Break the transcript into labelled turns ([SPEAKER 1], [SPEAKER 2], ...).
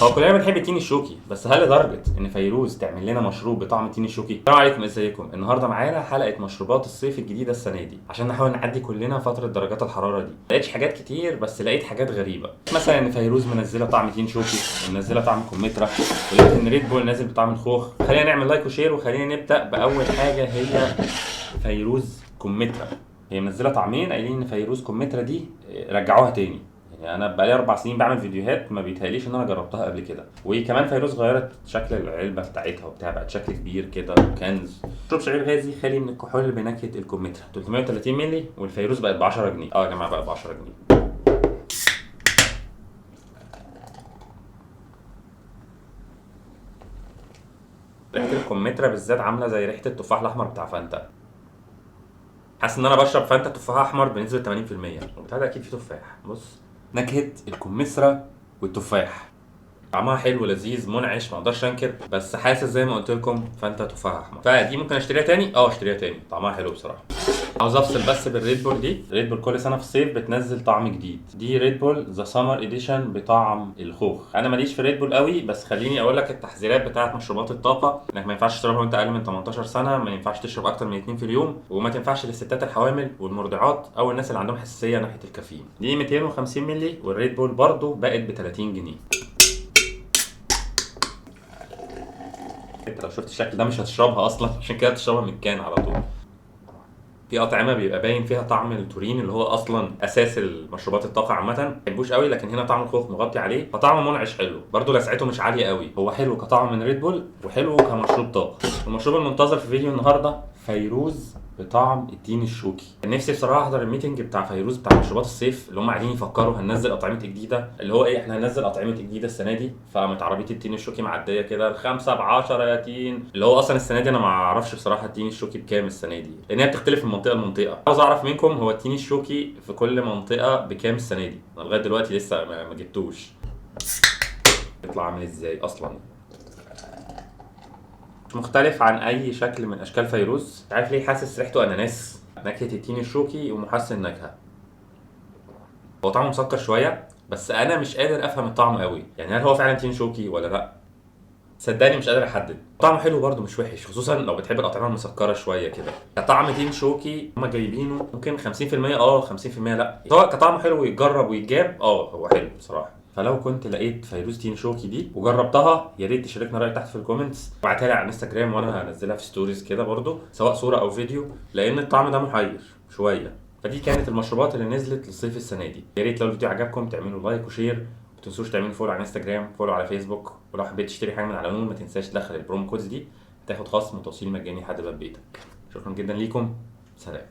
[SPEAKER 1] هو كلنا بنحب التين الشوكي، بس هل لدرجه ان فيروز تعمل لنا مشروب بطعم التين الشوكي؟ السلام عليكم، ازيكم؟ النهارده معانا حلقه مشروبات الصيف الجديده السنه دي، عشان نحاول نعدي كلنا فتره درجات الحراره دي. لقيتش حاجات كتير، بس لقيت حاجات غريبه، مثلا ان فيروز منزله طعم تين شوكي، ومنزله طعم كمثرى، ولقيت ان ريد بول نازل بطعم الخوخ. خلينا نعمل لايك وشير، وخلينا نبدا باول حاجه، هي فيروز كمثرى. هي منزله طعمين، قايلين ان فيروز كمثرى دي رجعوها تاني. يعني انا بقالي 4 سنين بعمل فيديوهات، ما بيتهيأليش ان انا جربتها قبل كده. وكمان فيروز غيرت شكل العلبه بتاعتها وبتاع، بقت شكل كبير كده كنز. مشروب شعير غازي خالي من الكحول بنكهه الكمثرى، 330 مللي، والفيروز بقت ب 10 جنيه. يا جماعه بقت ب 10 جنيه. ريحه الكمثرى بالذات عامله زي ريحه التفاح الاحمر بتاع فانتا. حاسس ان انا بشرب فانتا تفاح احمر بنسبه 80%، وبتاع ده اكيد فيه تفاح. بص، نكهه الكمثرى والتفاح، طعمها حلو لذيذ منعش، ما اقدرش انكر، بس حاسس زي ما قلت لكم فانتا تفاح احمر. فدي ممكن اشتريها تاني، اشتريها تاني، طعمها حلو بصراحه. عاوز افصل بس بالريد بول دي. ريد بول كل سنه في الصيف بتنزل طعم جديد. دي ريد بول ذا سمر اديشن بطعم الخوخ. انا ماليش في ريد بول قوي، بس خليني اقول لك التحذيرات بتاعه مشروبات الطاقه، انك ما ينفعش تشربها وانت اقل من 18 سنه، ما ينفعش تشرب اكتر من 2 في اليوم، وما تنفعش للستات الحوامل والمرضعات او الناس اللي عندهم حساسيه ناحيه الكافيين. دي 250 مللي، والريد بول برضو بقت ب 30 جنيه. انت لو شفت الشكل ده مش هتشربها اصلا، عشان كده بتشربها من الكان على طول. في اطعمه بيبقى باين فيها طعم التورين، اللي هو اصلا اساس المشروبات الطاقه عامه، ما بحبوش قوي، لكن هنا طعم الخوخ مغطي عليه، فطعمه منعش حلو برضه، لسعته مش عاليه قوي. هو حلو كطعم من ريد بول، وحلو كمشروب طاقه. المشروب المنتظر في فيديو النهارده فيروز بطعم التين الشوكي. كان نفسي بصراحه احضر الميتنج بتاع فيروز بتاع مشروبات الصيف، اللي هم قاعدين يفكروا هننزل اطعمه جديده، اللي هو ايه، احنا هننزل اطعمه جديده السنه دي، فقامت عربيه التين الشوكي معديه كده، الخمسه ب 10 يا تين، اللي هو اصلا السنه دي انا ما اعرفش بصراحه التين الشوكي بكام السنه دي، لان هي بتختلف من منطقه لمنطقه. عاوز اعرف منكم هو التين الشوكي في كل منطقه بكام السنه دي؟ انا لغايه دلوقتي لسه ما جبتوش. يطلع عامل ازاي اصلا؟ مش مختلف عن اي شكل من اشكال فيروز. عارف ليه حاسس ريحته اناناس؟ نكهه التين الشوكي ومحسن نكهه. هو طعمه مسكر شويه، بس انا مش قادر افهم الطعم قوي، يعني هل هو فعلا تين شوكي ولا لا؟ صدقني مش قادر احدد. طعمه حلو برده، مش وحش، خصوصا لو بتحب الاطعمه المسكره شويه كده. كطعم تين شوكي هما جايبينه ممكن 50% 50% لا، سواء كطعمه حلو ويتجرب ويتجاب، هو حلو بصراحه. فلو كنت لقيت فيروز تين شوكي دي وجربتها، يا ريت تشاركنا رايك تحت في الكومنتس، وابعتها لي على الانستجرام، وانا هنزلها في ستوريز كده برده، سواء صوره او فيديو، لان الطعم ده محير شويه. فدي كانت المشروبات اللي نزلت للصيف السنه دي. يا ريت لو الفيديو عجبكم تعملوا لايك وشير، ما تنسوش تعملوا فولو على انستجرام، فولو على فيسبوك، ولو حبيت تشتري حاجه من على نون ما تنساش تدخل البرومو كودز دي، هتاخد خصم وتوصيل مجاني لحد باب بيتك. شكرا جدا ليكم، سلام.